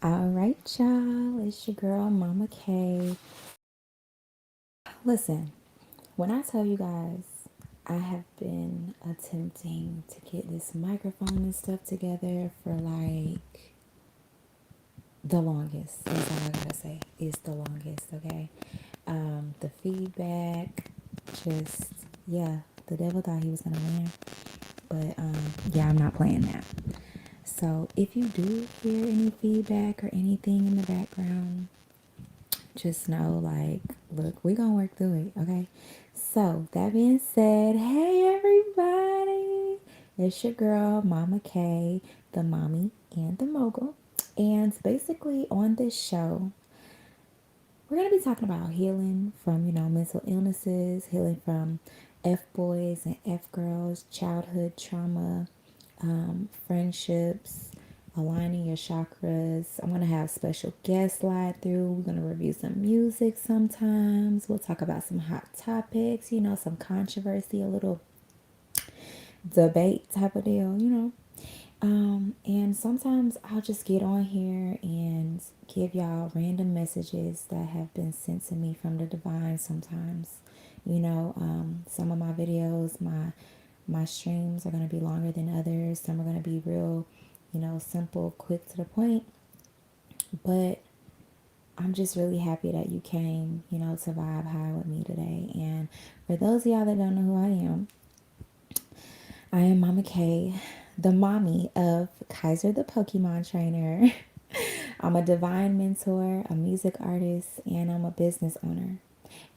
All right, y'all. It's your girl, Mama K. Listen, when I tell you guys, I have been attempting to get this microphone and stuff together for like the longest. That's all I gotta say. Is the longest, okay? The feedback, just yeah, the devil thought he was gonna win, but yeah, I'm not playing that. So if you do hear any feedback or anything in the background, just know, like, look, we're gonna work through it, okay? So, that being said, hey everybody, it's your girl, Mama K, the mommy and the mogul. And basically, on this show, we're gonna be talking about healing from, mental illnesses, healing from F boys and F girls, childhood trauma, friendships, aligning your chakras. I'm going to have special guests slide through. We're going to review some music sometimes. We'll talk about some hot topics, some controversy, a little debate type of deal. And sometimes I'll just get on here and give y'all random messages that have been sent to me from the divine sometimes. Some of my videos, my streams are going to be longer than others. Some are going to be real, simple, quick to the point. But I'm just really happy that you came, to vibe high with me today. And for those of y'all that don't know who I am Mama K, the mommy of Kaiser the Pokemon trainer. I'm a divine mentor, a music artist, and I'm a business owner.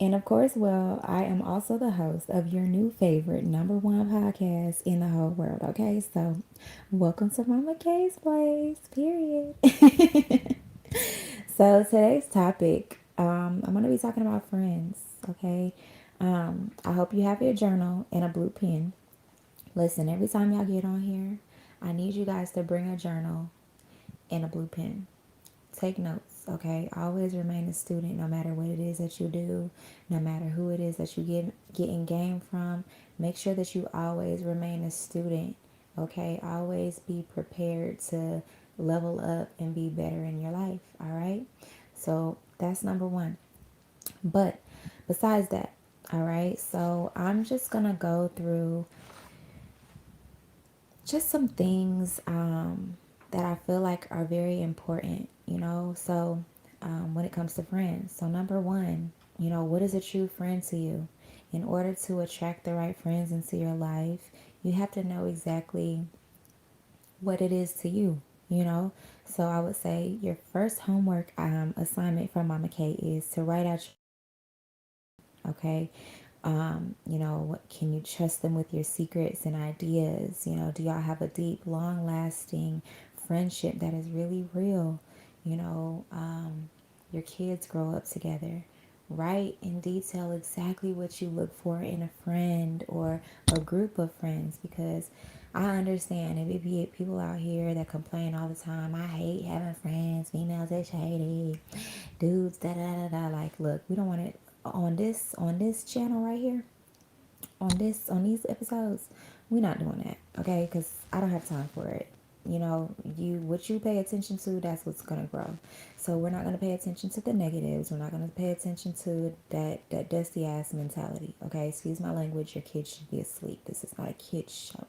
And of course, well, I am also the host of your new favorite number one podcast in the whole world. Okay, so welcome to Mama K's Place, period. So today's topic, I'm going to be talking about friends. Okay, I hope you have your journal and a blue pen. Listen, every time y'all get on here, I need you guys to bring a journal and a blue pen. Take notes, okay? Always remain a student no matter what it is that you do, no matter who it is that you get in game from. Make sure that you always remain a student, okay? Always be prepared to level up and be better in your life, all right? So that's number one. But besides that, all right, so I'm just gonna go through just some things that I feel like are very important. So when it comes to friends. So, number one, what is a true friend to you? In order to attract the right friends into your life, you have to know exactly what it is to you. So, I would say your first homework assignment from Mama K is to write out, okay? What can you trust them with your secrets and ideas? Do y'all have a deep, long lasting friendship that is really real? Your kids grow up together. Write in detail exactly what you look for in a friend or a group of friends, because I understand if it be people out here that complain all the time. I hate having friends. Females are shady. Dudes, da da da da. Like, look, we don't want it on this channel right here. On these episodes, we're not doing that, okay? Because I don't have time for it. What you pay attention to, that's what's gonna grow. So we're not gonna pay attention to the negatives. We're not gonna pay attention to that dusty ass mentality. Okay, excuse my language. Your kids should be asleep. This is not a kids show.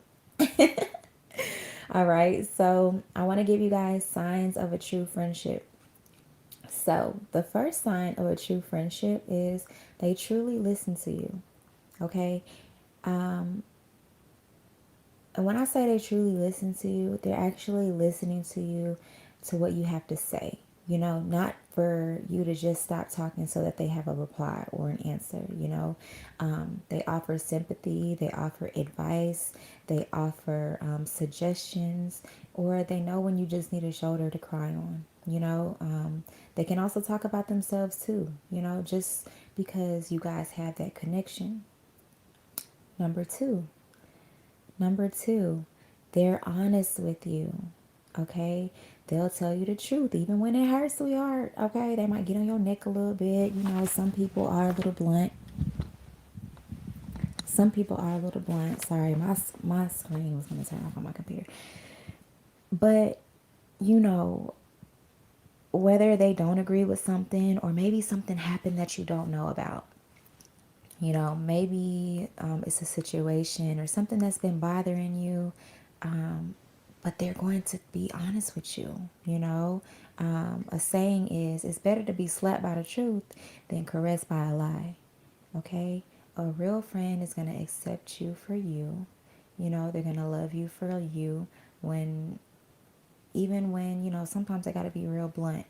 All right. So I want to give you guys signs of a true friendship. So the first sign of a true friendship is they truly listen to you. Okay. Um, And when I say they truly listen to you, they're actually listening to you, to what you have to say. Not for you to just stop talking so that they have a reply or an answer. They offer sympathy, they offer advice, they offer suggestions, or they know when you just need a shoulder to cry on. They can also talk about themselves too, just because you guys have that connection. Number two, Number two, they're honest with you. Okay? They'll tell you the truth, even when it hurts, sweetheart. Okay? They might get on your neck a little bit. Some people are a little blunt. Some people are a little blunt. Sorry, my screen was going to turn off on my computer. But, you know, whether they don't agree with something, or maybe something happened that you don't know about. Maybe it's a situation or something that's been bothering you, but they're going to be honest with you. A saying is, it's better to be slapped by the truth than caressed by a lie. Okay? A real friend is going to accept you for you. They're going to love you for you when, even when, sometimes I got to be real blunt.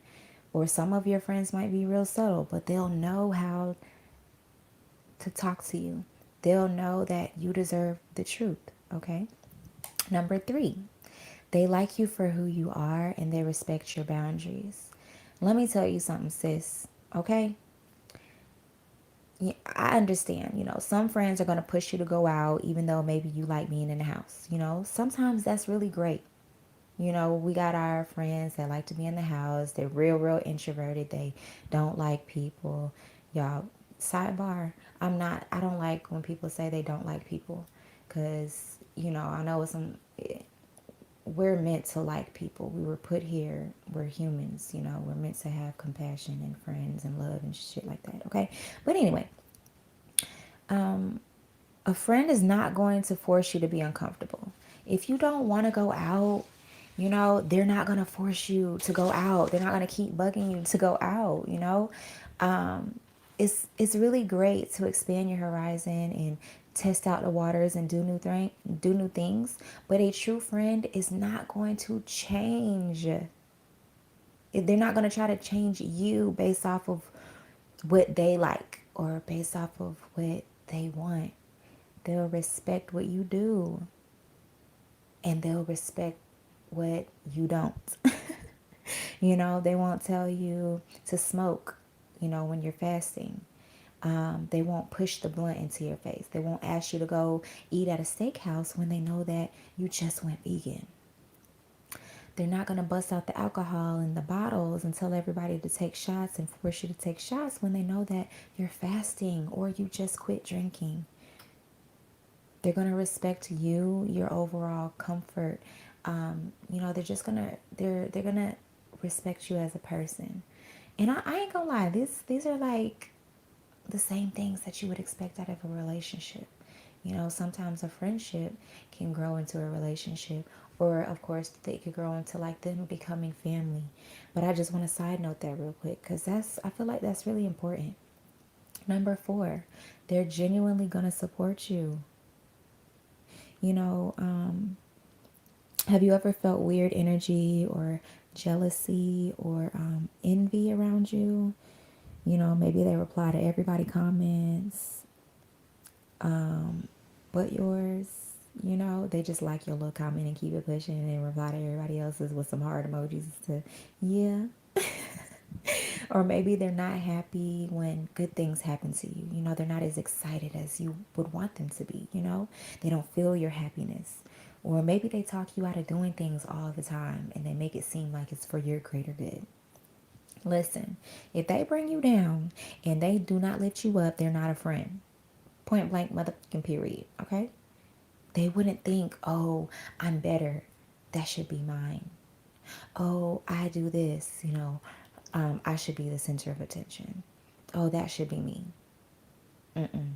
Or some of your friends might be real subtle, but they'll know how to talk to you. They'll know that you deserve the truth, okay? Number 3, they like you for who you are and they respect your boundaries. Let me tell you something, sis, okay? Yeah, I understand, some friends are going to push you to go out even though maybe you like being in the house. Sometimes that's really great. We got our friends that like to be in the house. They're real, real introverted. They don't like people. Y'all, sidebar, I don't like when people say they don't like people. Because, I know we're meant to like people. We were put here. We're humans, we're meant to have compassion and friends and love and shit like that, okay? But anyway, a friend is not going to force you to be uncomfortable. If you don't want to go out, they're not going to force you to go out. They're not going to keep bugging you to go out. It's really great to expand your horizon and test out the waters and do new things. But a true friend is not going to change. They're not going to try to change you based off of what they like or based off of what they want. They'll respect what you do and they'll respect what you don't. They won't tell you to smoke, when you're fasting. They won't push the blunt into your face. They won't ask you to go eat at a steakhouse when they know that you just went vegan. They're not going to bust out the alcohol and the bottles and tell everybody to take shots and force you to take shots when they know that you're fasting or you just quit drinking. They're going to respect you, your overall comfort. They're just gonna they're gonna respect you as a person. And I ain't gonna lie, these are like the same things that you would expect out of a relationship. Sometimes a friendship can grow into a relationship, or of course they could grow into like them becoming family. But I just want to side note that real quick because I feel like that's really important. Number 4, they're genuinely gonna support you. You know, have you ever felt weird energy or jealousy or envy around you? Maybe they reply to everybody comments, but yours. They just like your little comment and keep it pushing and then reply to everybody else's with some heart emojis to, yeah. Or maybe they're not happy when good things happen to you. They're not as excited as you would want them to be. They don't feel your happiness. Or maybe they talk you out of doing things all the time and they make it seem like it's for your greater good. Listen, if they bring you down and they do not lift you up, they're not a friend. Point blank, motherfucking period. Okay? They wouldn't think, oh, I'm better. That should be mine. Oh, I do this, I should be the center of attention. Oh, that should be me. Mm-mm.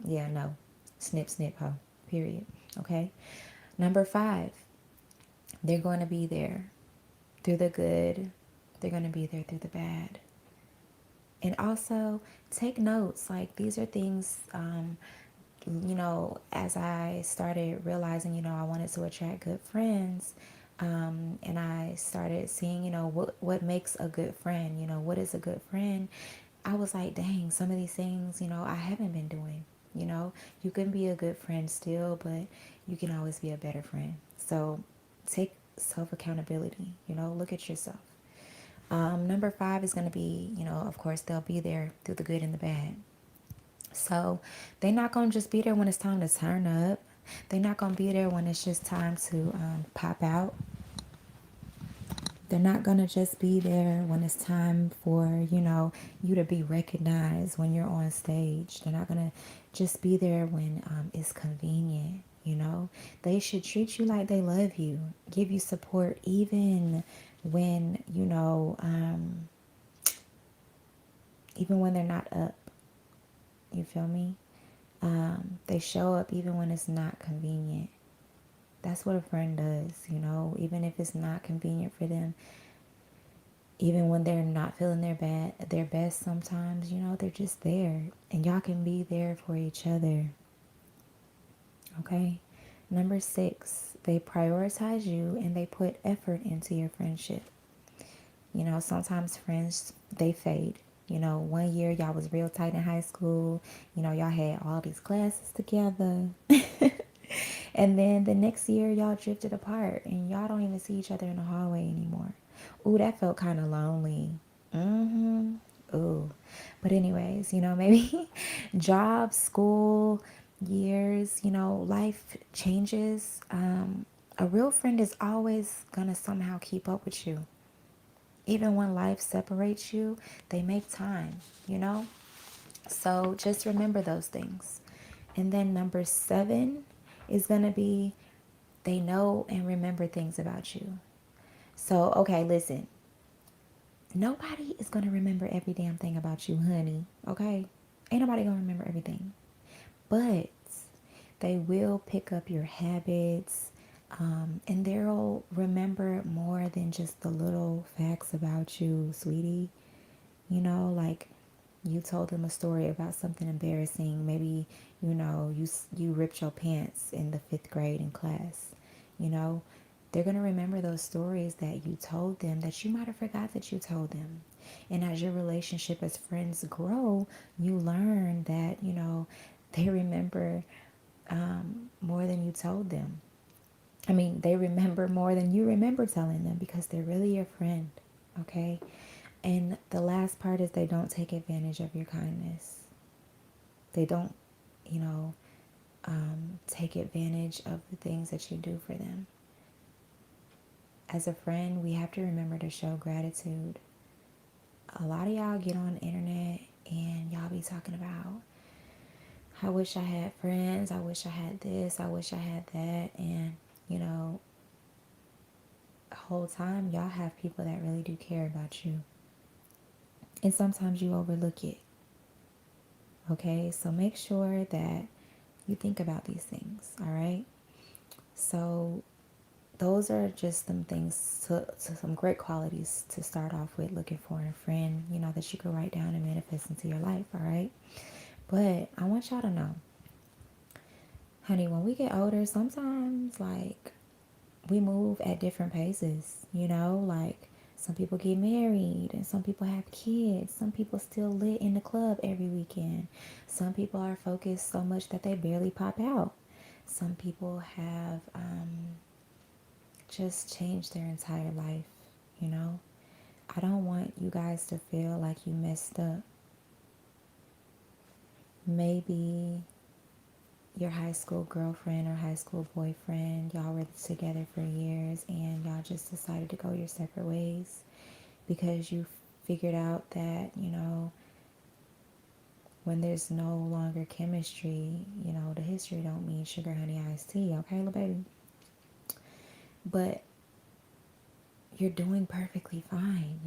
Yeah, no. Snip, snip, ho. Period. Okay? Number 5, they're going to be there through the good. They're going to be there through the bad. And also, take notes. Like, these are things, as I started realizing, I wanted to attract good friends. And I started seeing, what makes a good friend, what is a good friend. I was like, dang, some of these things, I haven't been doing. You can be a good friend still, but you can always be a better friend. So take self accountability, look at yourself. Number 5 is going to be, of course, they'll be there through the good and the bad. So they're not going to just be there when it's time to turn up. They're not going to be there when it's just time to pop out. They're not going to just be there when it's time for, you to be recognized when you're on stage. They're not going to just be there when it's convenient. They should treat you like they love you, give you support, even when, even when they're not up, you feel me? They show up even when it's not convenient. That's what a friend does, even if it's not convenient for them, even when they're not feeling their best sometimes, they're just there. And y'all can be there for each other. Okay? Number 6, they prioritize you and they put effort into your friendship. Sometimes friends, they fade. One year y'all was real tight in high school. Y'all had all these classes together. And then the next year y'all drifted apart and y'all don't even see each other in the hallway anymore. Ooh, that felt kind of lonely. Mm-hmm. Ooh. But anyways, maybe job, school, years, life changes. A real friend is always gonna somehow keep up with you. Even when life separates you, they make time, So just remember those things. And then number 7 is going to be they know and remember things about you. So, okay, listen. Nobody is going to remember every damn thing about you, honey. Okay? Ain't nobody going to remember everything. But they will pick up your habits, and they'll remember more than just the little facts about you, sweetie. Like you told them a story about something embarrassing. Maybe, you ripped your pants in the 5th grade in class. You know, they're going to remember those stories that you told them that you might have forgot that you told them. And as your relationship as friends grow, you learn that, they remember more than you told them. I mean, they remember more than you remember telling them because they're really your friend. Okay? And the last part is they don't take advantage of your kindness. They don't, you know, take advantage of the things that you do for them. As a friend, we have to remember to show gratitude. A lot of y'all get on the internet and y'all be talking about, I wish I had friends, I wish I had this, I wish I had that. And, the whole time y'all have people that really do care about you. And sometimes you overlook it. Okay, so make sure that you think about these things, all right? So those are just some things, to some great qualities to start off with looking for in a friend, that you can write down and manifest into your life, all right? But I want y'all to know, honey, when we get older, sometimes like we move at different paces, like some people get married and some people have kids. Some people still lit in the club every weekend. Some people are focused so much that they barely pop out. Some people have just changed their entire life, you know? I don't want you guys to feel like you messed up. Maybe your high school girlfriend or high school boyfriend, y'all were together for years and y'all just decided to go your separate ways because you figured out that, when there's no longer chemistry, the history don't mean sugar, honey, iced tea, okay, little baby? But you're doing perfectly fine,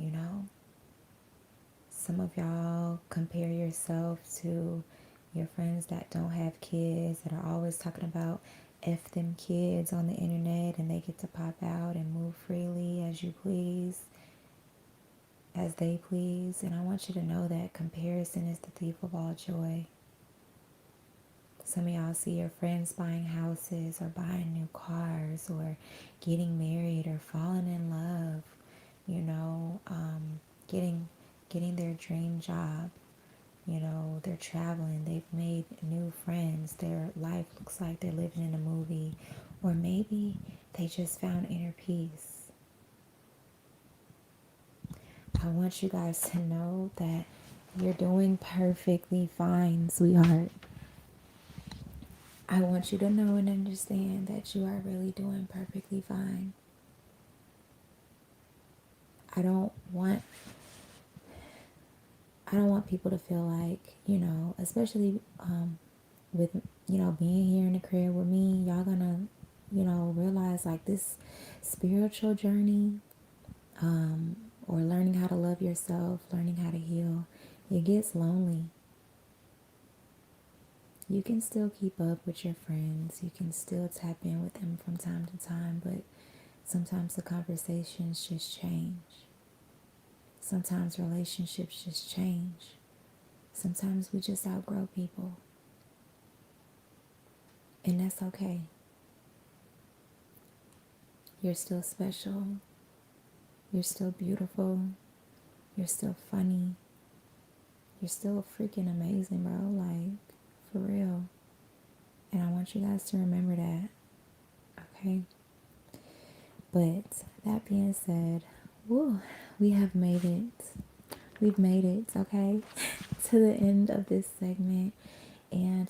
Some of y'all compare yourself to your friends that don't have kids, that are always talking about F them kids on the internet and they get to pop out and move freely as you please, as they please. And I want you to know that comparison is the thief of all joy. Some of y'all see your friends buying houses or buying new cars or getting married or falling in love, getting their dream job. They're traveling, they've made new friends, their life looks like they're living in a movie, or maybe they just found inner peace. I want you guys to know that you're doing perfectly fine, sweetheart. I want you to know and understand that you are really doing perfectly fine. I don't want people to feel like, especially with, being here in the crib with me, y'all gonna, realize like this spiritual journey, or learning how to love yourself, learning how to heal, it gets lonely. You can still keep up with your friends, you can still tap in with them from time to time, but sometimes the conversations just change. Sometimes relationships just change. Sometimes we just outgrow people, and that's okay. You're still special, you're still beautiful, you're still funny, you're still freaking amazing, bro. Like, for real. And I want you guys to remember that, okay? But that being said, woo, we have made it. We've made it, okay, to the end of this segment. And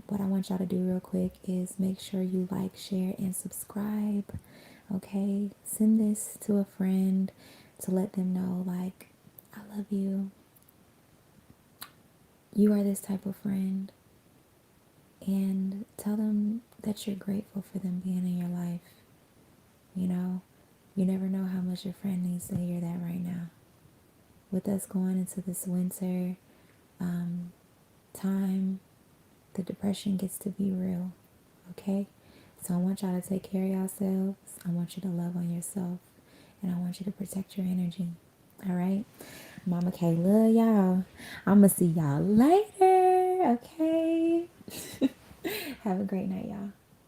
what I want y'all to do real quick is make sure you like, share, and subscribe, okay? Send this to a friend to let them know, like, I love you. You are this type of friend. And tell them that you're grateful for them being in your life. You know, you never know how much your friend needs to hear that right now. With us going into this winter time, the depression gets to be real, okay? So I want y'all to take care of yourselves. I want you to love on yourself. And I want you to protect your energy. All right? Mama K, love y'all. I'm going to see y'all later, okay? Have a great night, y'all.